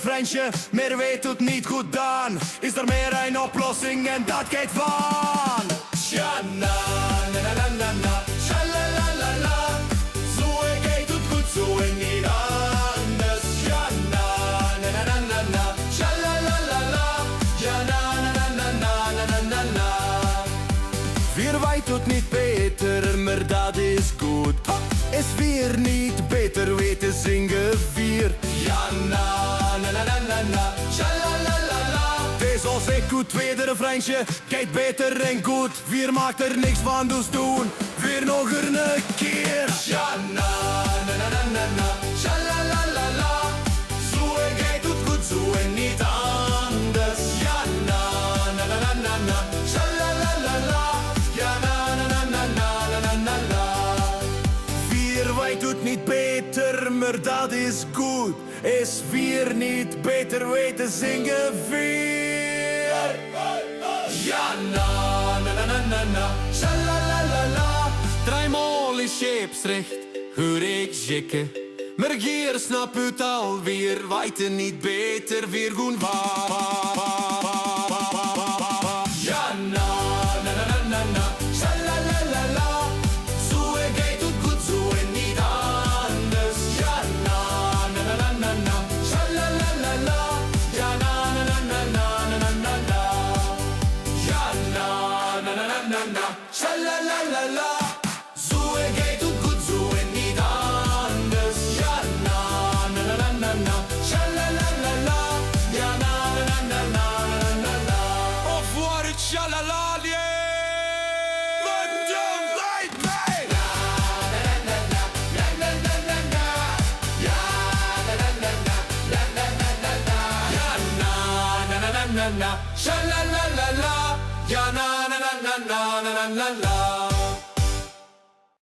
vriendje, maar weet het niet goed dan. Is er meer een oplossing en dat gaat van. Tja, na, na, na, na, na, na. Tja, la, la, la, la. Zo gaat het goed, zo en niet anders. Tja, na, na, na, na, na, na. Tja, la, la, la, la. Ja, na, na, na, na, na, na, na, na. Wir weet het niet beter, maar dat is goed. Is weer niet beter weten zingen vier. Ja, na, na, na, na, na, na. Tja, la, la, la, la. Deze als ik goed tweede vriendje, kijkt beter en goed. Vier maakt er niks van, dus doen. Weer nog een keer. Ja, na, na, na, na, na, na. Tja, la, la, la, la. Zo kijkt het goed, zo en niet anders. Ja, na, na, na, na, na, na. Tja, la, la, la, la. Ja, na, na, na, na, na, na, na, na. Wij doet niet beter, maar dat is goed. Is vier niet beter weten zingen vier. Ja, na, na, na, na, na, na. Tja, la, la, la, la. Driemaal is scheepsrecht, hoor ik jikken. Maar hier snap het alweer, weten niet beter, weer goed waar. Ja, na, na, na, na, na, na. Tja, la, la, la, la. Zo gaat het goed, zo en niet anders. Ja, na, na, na, na, na, na. Tja, la, la, la, la. Ja, na, na, na, na, na, na, na, na. Ja, na, na, na, na, na, na. Tja, la, la, la, la. Zo gaat het goed, zo en niet anders. Ja, na, na, na, na, na, na. Tja, la, la, la, la. Ja, na, na, na, na, na, na, na. Of wordt het tjalalalie? Na, na,